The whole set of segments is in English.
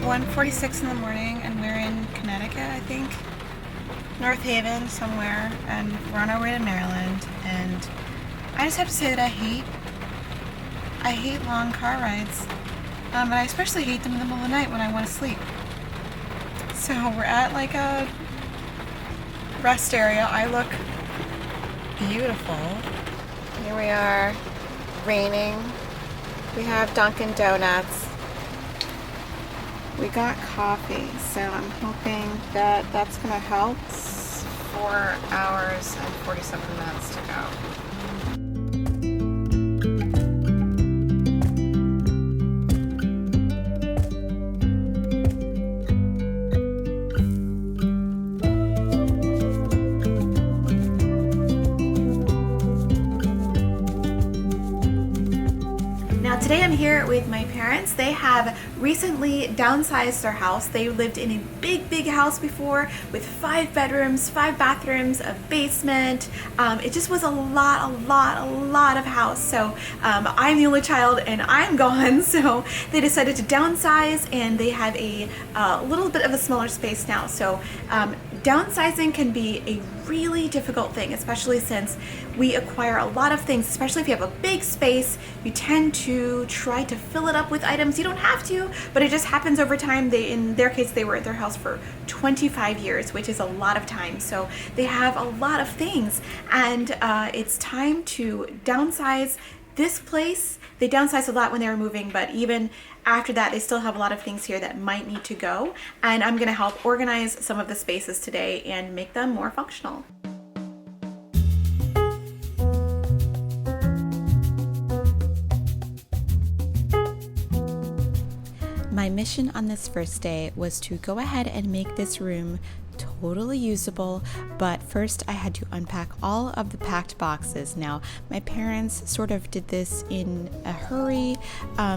1:46 in the morning and we're in Connecticut, I think. North Haven somewhere, and we're on our way to Maryland, and I just have to say that I hate long car rides. And I especially hate them in the middle of the night when I want to sleep. So we're at like a rest area. I look beautiful. Here we are, raining. We have Dunkin' Donuts. We got coffee, so I'm hoping that that's going to help. 4 hours and 47 minutes to go. Today I'm here with my parents. They have recently downsized their house. They lived in a big house before with 5 bedrooms, 5 bathrooms, a basement. It just was a lot of house. So I'm the only child and I'm gone. So they decided to downsize, and they have a little bit of a smaller space now. So downsizing can be a really difficult thing, especially since we acquire a lot of things, especially if you have a big space. You tend to try to fill it up with items. You don't have to, but it just happens over time. In their case, they were at their house for 25 years, which is a lot of time. So they have a lot of things, and it's time to downsize. This place, they downsized a lot when they were moving, but even after that, they still have a lot of things here that might need to go. And I'm gonna help organize some of the spaces today and make them more functional. My mission on this first day was to go ahead and make this room totally usable, but first I had to unpack all of the packed boxes. Now, my parents sort of did this in a hurry,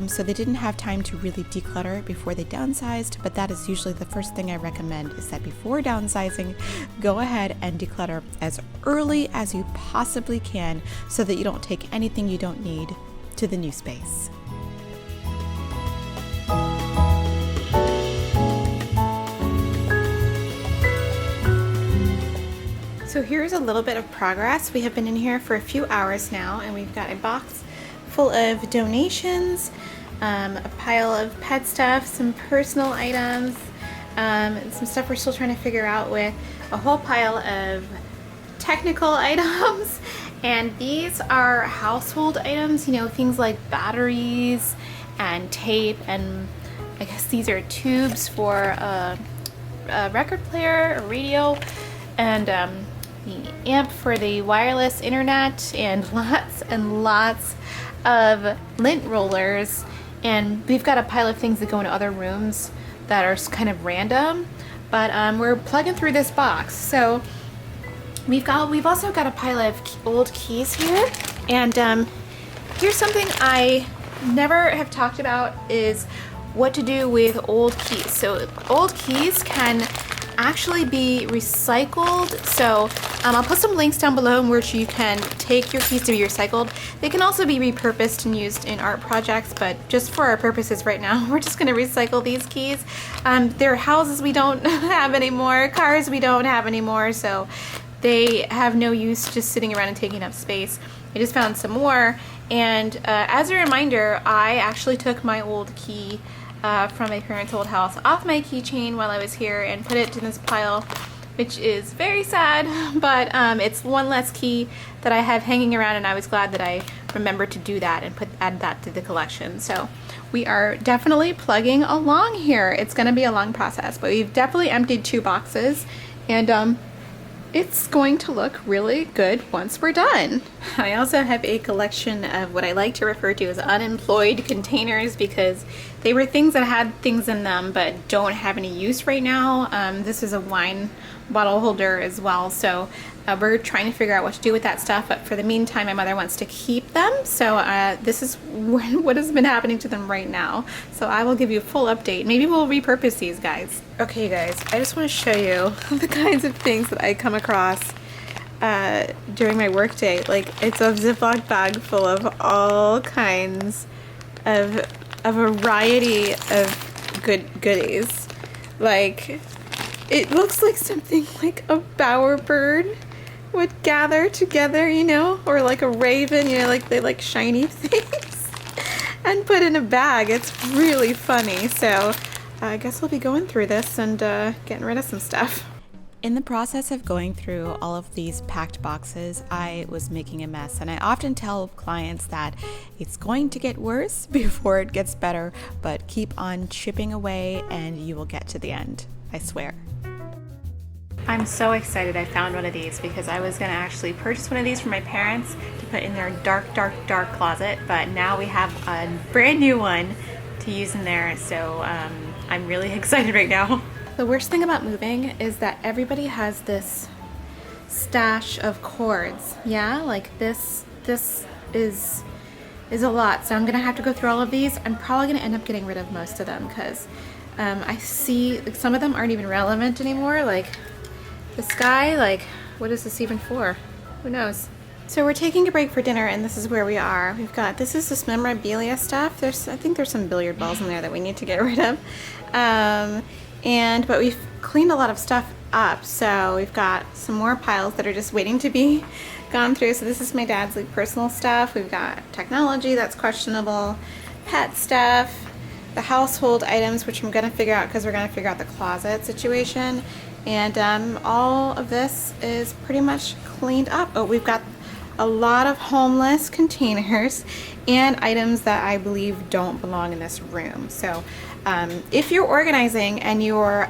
so they didn't have time to really declutter it before they downsized, but that is usually the first thing I recommend, is that before downsizing, go ahead and declutter as early as you possibly can so that you don't take anything you don't need to the new space. So here's a little bit of progress. We have been in here for a few hours now, and we've got a box full of donations, a pile of pet stuff, some personal items, and some stuff we're still trying to figure out, with a whole pile of technical items. And these are household items, you know, things like batteries and tape, and I guess these are tubes for a record player, a radio, and the amp for the wireless internet, and lots of lint rollers. And we've got a pile of things that go into other rooms that are kind of random, but we're plugging through this box. So we've also got a pile of old keys here, and here's something I never have talked about, is what to do with old keys. So old keys can actually be recycled. So I'll put some links down below in which you can take your keys to be recycled. They can also be repurposed and used in art projects, but just for our purposes right now, we're just going to recycle these keys. They're houses we don't have anymore, cars we don't have anymore, so they have no use just sitting around and taking up space. I just found some more, and as a reminder, I actually took my old key from my parents' old house off my keychain while I was here and put it in this pile, which is very sad, but it's one less key that I have hanging around, and I was glad that I remembered to do that and add that to the collection. So we are definitely plugging along here. It's going to be a long process, but we've definitely emptied 2 boxes, and it's going to look really good once we're done. I also have a collection of what I like to refer to as unemployed containers, because they were things that had things in them but don't have any use right now. This is a wine bottle holder as well, so we're trying to figure out what to do with that stuff, but for the meantime my mother wants to keep them, so this is what has been happening to them right now. So I will give you a full update. Maybe we'll repurpose these guys. Okay guys, I just want to show you the kinds of things that I come across during my work day. Like, it's a Ziploc bag full of all kinds of a variety of goodies. Like, it looks like something like a bowerbird would gather together, you know, or like a raven, you know, like they like shiny things and put in a bag. It's really funny. So I guess we'll be going through this and getting rid of some stuff. In the process of going through all of these packed boxes, I was making a mess, and I often tell clients that it's going to get worse before it gets better, but keep on chipping away and you will get to the end, I swear. I'm so excited I found one of these because I was going to actually purchase one of these for my parents to put in their dark, dark, dark closet, but now we have a brand new one to use in there, so I'm really excited right now. The worst thing about moving is that everybody has this stash of cords. Yeah, like this is a lot. So I'm gonna have to go through all of these. I'm probably gonna end up getting rid of most of them because I see like, some of them aren't even relevant anymore. Like this guy, like what is this even for? Who knows? So we're taking a break for dinner, and this is where we are. This is this memorabilia stuff. I think there's some billiard balls in there that we need to get rid of. But we've cleaned a lot of stuff up, so we've got some more piles that are just waiting to be gone through. So this is my dad's like personal stuff. We've got technology that's questionable, pet stuff, the household items, which I'm gonna figure out because we're gonna figure out the closet situation. And all of this is pretty much cleaned up. Oh, we've got a lot of homeless containers and items that I believe don't belong in this room. So if you're organizing and you're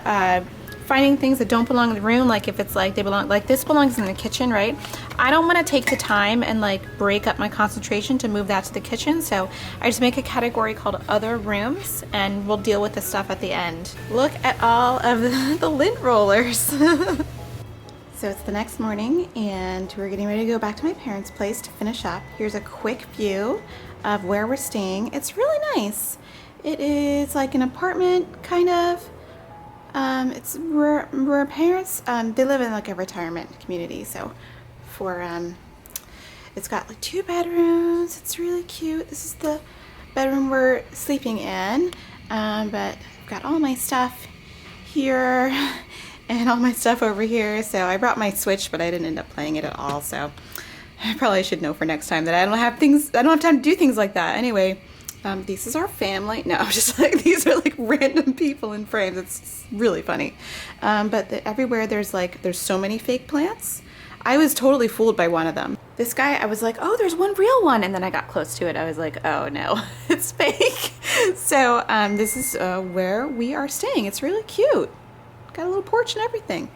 finding things that don't belong in the room, like if it's like they belong, like this belongs in the kitchen, right? I don't want to take the time and like break up my concentration to move that to the kitchen, so I just make a category called other rooms and we'll deal with the stuff at the end. Look at all of the lint rollers. So it's the next morning and we're getting ready to go back to my parents' place to finish up. Here's a quick view of where we're staying. It's really nice. It is like an apartment, kind of. It's where parents, they live in like a retirement community. So it's got like 2 bedrooms. It's really cute. This is the bedroom we're sleeping in. But I've got all my stuff here and all my stuff over here. So I brought my Switch, but I didn't end up playing it at all. So I probably should know for next time that I don't have time to do things like that. Anyway. This is our family. No, just like these are like random people in frames. It's really funny. But everywhere there's so many fake plants. I was totally fooled by one of them. This guy, I was like, oh, there's one real one. And then I got close to it. I was like, oh no, it's fake. So this is where we are staying. It's really cute. Got a little porch and everything.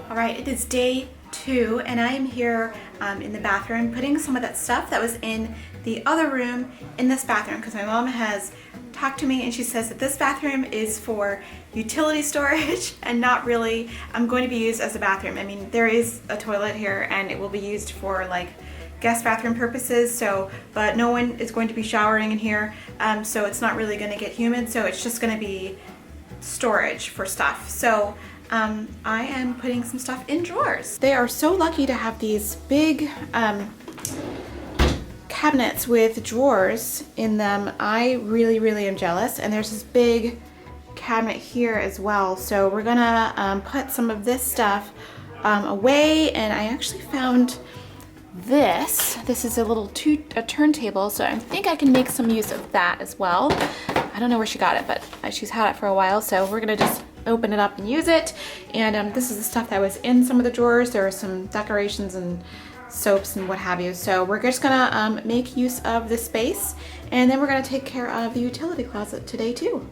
All right, it is day 2 and I am here in the bathroom putting some of that stuff that was in the other room in this bathroom because my mom has talked to me and she says that this bathroom is for utility storage and not really going to be used as a bathroom. I mean, there is a toilet here and it will be used for like guest bathroom purposes, but no one is going to be showering in here, so it's not really going to get humid, so it's just going to be storage for stuff. So I am putting some stuff in drawers. They are so lucky to have these big cabinets with drawers in them. I really, really am jealous. And there's this big cabinet here as well. So we're gonna put some of this stuff away. And I actually found this. This is a little turntable, so I think I can make some use of that as well. I don't know where she got it, but she's had it for a while, so we're gonna just open it up and use it. And this is the stuff that was in some of the drawers. There are some decorations and soaps and what have you. So we're just gonna make use of this space, and then we're gonna take care of the utility closet today too.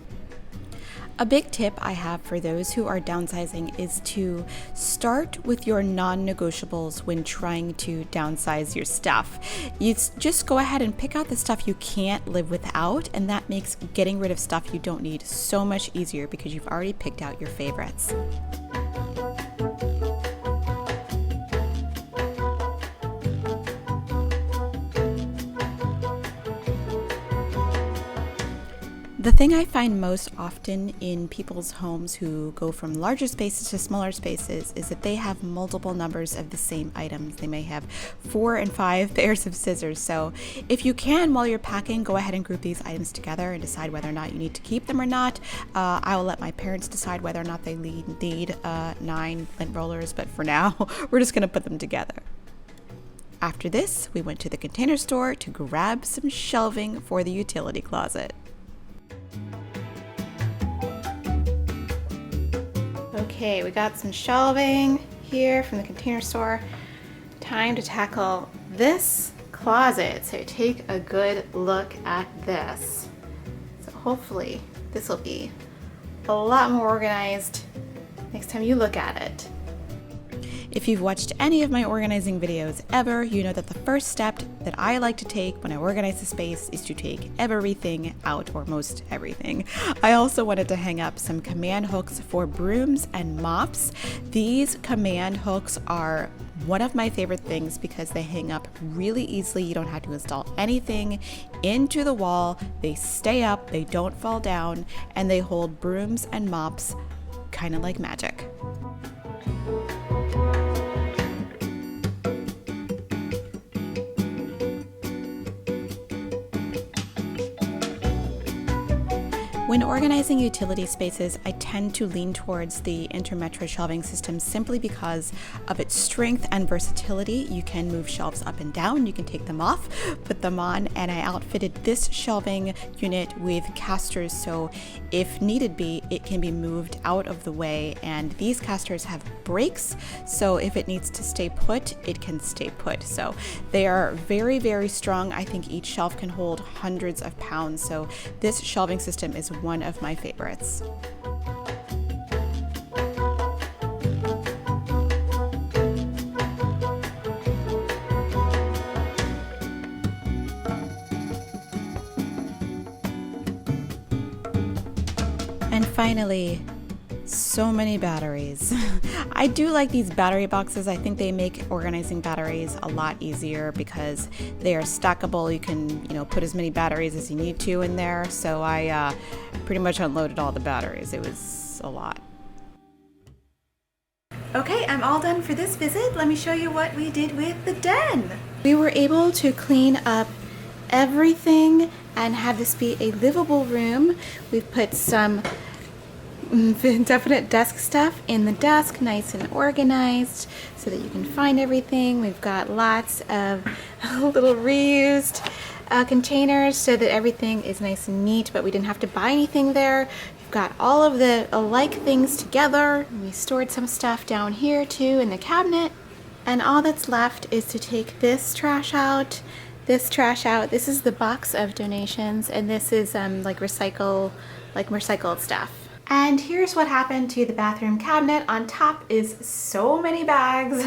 A big tip I have for those who are downsizing is to start with your non-negotiables when trying to downsize your stuff. You just go ahead and pick out the stuff you can't live without, and that makes getting rid of stuff you don't need so much easier because you've already picked out your favorites. The thing I find most often in people's homes who go from larger spaces to smaller spaces is that they have multiple numbers of the same items. They may have 4 and 5 pairs of scissors. So if you can, while you're packing, go ahead and group these items together and decide whether or not you need to keep them or not. I will let my parents decide whether or not they need 9 lint rollers, but for now, we're just going to put them together. After this, we went to the container store to grab some shelving for the utility closet. Okay, we got some shelving here from the container store. Time to tackle this closet. So take a good look at this. So hopefully this will be a lot more organized next time you look at it. If you've watched any of my organizing videos ever, you know that the first step that I like to take when I organize the space is to take everything out, or most everything. I also wanted to hang up some command hooks for brooms and mops. These command hooks are one of my favorite things because they hang up really easily. You don't have to install anything into the wall. They stay up, they don't fall down, and they hold brooms and mops kind of like magic. When organizing utility spaces, I tend to lean towards the Intermetro shelving system simply because of its strength and versatility. You can move shelves up and down, you can take them off, put them on, and I outfitted this shelving unit with casters, so if needed be, it can be moved out of the way. And these casters have brakes, so if it needs to stay put, it can stay put. So they are very, very strong. I think each shelf can hold hundreds of pounds, so this shelving system is one of my favorites. And finally, so many batteries. I do like these battery boxes. I think they make organizing batteries a lot easier because they are stackable. You can, put as many batteries as you need to in there. So I pretty much unloaded all the batteries. It was a lot. Okay, I'm all done for this visit. Let me show you what we did with the den. We were able to clean up everything and have this be a livable room. We've put some definite desk stuff in the desk, nice and organized so that you can find everything. We've got lots of little reused containers so that everything is nice and neat, but we didn't have to buy anything there. We've got all of the alike things together. We stored some stuff down here too in the cabinet, and all that's left is to take this trash out, this trash out. This is the box of donations, and this is recycled stuff. And here's what happened to the bathroom cabinet. On top is so many bags.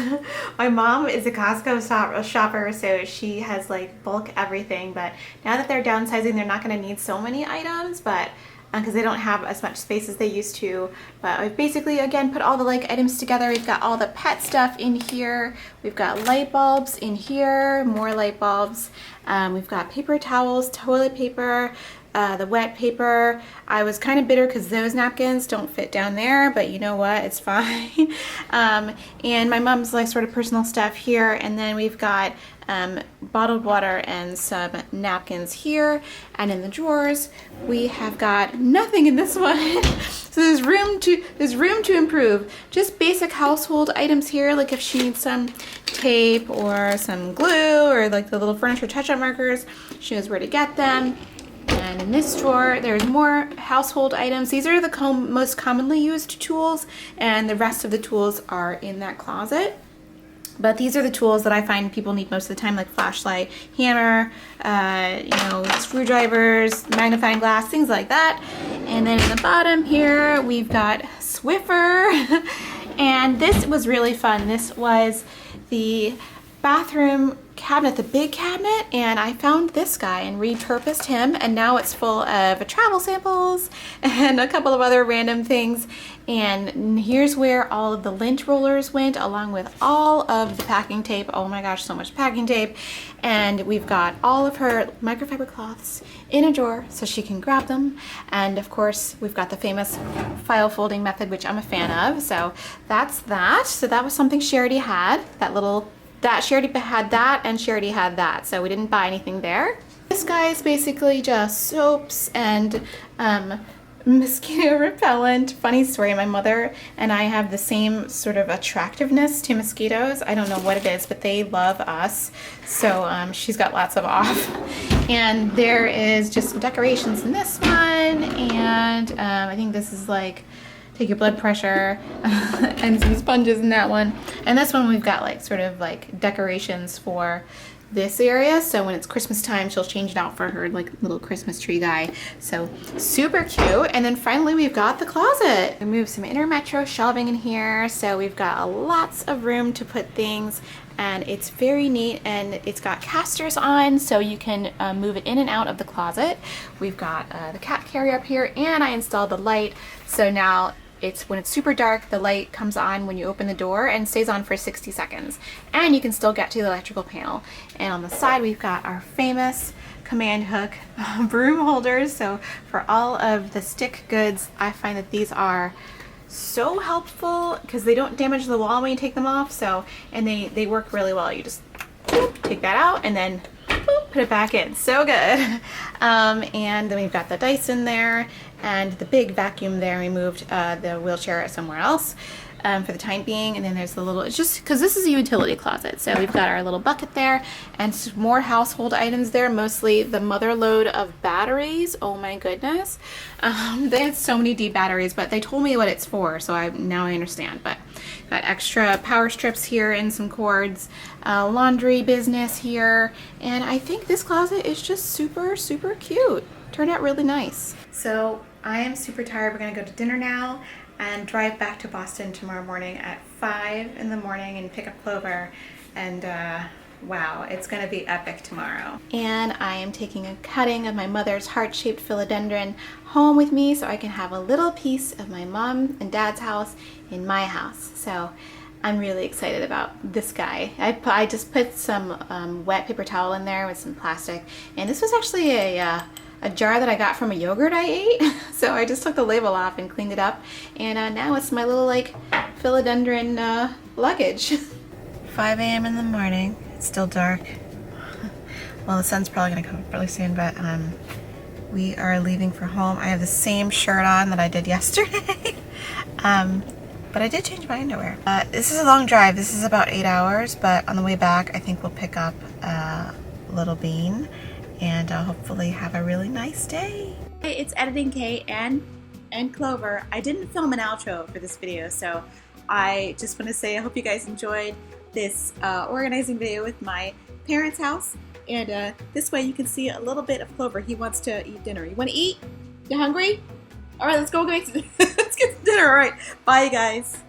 My mom is a Costco shopper, so she has bulk everything, but now that they're downsizing, they're not going to need so many items, but because they don't have as much space as they used to. But I've basically, again, put all the items together. We've got all the pet stuff in here. We've got light bulbs in here, more light bulbs. We've got paper towels, toilet paper, the wet paper. I was kind of bitter because those napkins don't fit down there, but you know what, it's fine. And my mom's sort of personal stuff here, and then we've got bottled water and some napkins here, and in the drawers we have got nothing in this one. So there's room to improve. Just basic household items here, like if she needs some tape or some glue or the little furniture touch-up markers, she knows where to get them. And in this drawer, there's more household items. These are the most commonly used tools, and the rest of the tools are in that closet. But these are the tools that I find people need most of the time, like flashlight, hammer, screwdrivers, magnifying glass, things like that. And then in the bottom here, we've got Swiffer. And this was really fun. This was the bathroom cabinet, the big cabinet, and I found this guy and repurposed him, and now it's full of travel samples and a couple of other random things. And here's where all of the lint rollers went, along with all of the packing tape. Oh my gosh, so much packing tape. And we've got all of her microfiber cloths in a drawer so she can grab them. And of course, we've got the famous file folding method, which I'm a fan of. So that's that. So that was something she already had, she already had that, and she already had that. So we didn't buy anything there. This guy is basically just soaps and mosquito repellent. Funny story, my mother and I have the same sort of attractiveness to mosquitoes. I don't know what it is, but they love us. So she's got lots of off. And there is just some decorations in this one, and I think this is like take your blood pressure and some sponges in that one. And this one we've got like sort of like decorations for this area, so when it's Christmas time she'll change it out for her like little Christmas tree guy. So super cute. And then finally we've got the closet. We moved some intermetro shelving in here, so we've got lots of room to put things, and it's very neat, and it's got casters on so you can move it in and out of the closet. We've got the cat carrier up here, and I installed the light, so now when it's super dark, the light comes on when you open the door and stays on for 60 seconds. And you can still get to the electrical panel. And on the side, we've got our famous command hook broom holders. So for all of the stick goods, I find that these are so helpful because they don't damage the wall when you take them off. So, and they work really well. You just take that out and then put it back in. So good. And then we've got the Dyson there and the big vacuum there. We moved the wheelchair somewhere else for the time being. And then there's the little, it's just because this is a utility closet. So we've got our little bucket there and some more household items there, mostly the mother load of batteries. Oh my goodness. They had so many D batteries, but they told me what it's for. So now I understand. But got extra power strips here and some cords, laundry business here. And I think this closet is just super, super cute. Turned out really nice. So I am super tired. We're gonna go to dinner now and drive back to Boston tomorrow morning at 5 in the morning and pick up Clover. And wow, it's gonna be epic tomorrow. And I am taking a cutting of my mother's heart-shaped philodendron home with me so I can have a little piece of my mom and dad's house in my house. So I'm really excited about this guy. I just put some wet paper towel in there with some plastic, and this was actually a jar that I got from a yogurt I ate. So I just took the label off and cleaned it up, and now it's my little like philodendron luggage. 5 a.m. in the morning. It's still dark. Well, the sun's probably gonna come up really soon, but we are leaving for home. I have the same shirt on that I did yesterday. But I did change my underwear. This is a long drive. This is about 8 hours, but on the way back, I think we'll pick up Little Bean and hopefully have a really nice day. Hey, it's Editing Kate and Clover. I didn't film an outro for this video, so I just want to say I hope you guys enjoyed this organizing video with my parents' house. And this way you can see a little bit of Clover. He wants to eat dinner. You want to eat? You hungry? All right, let's go get let's get dinner. All right, bye, you guys.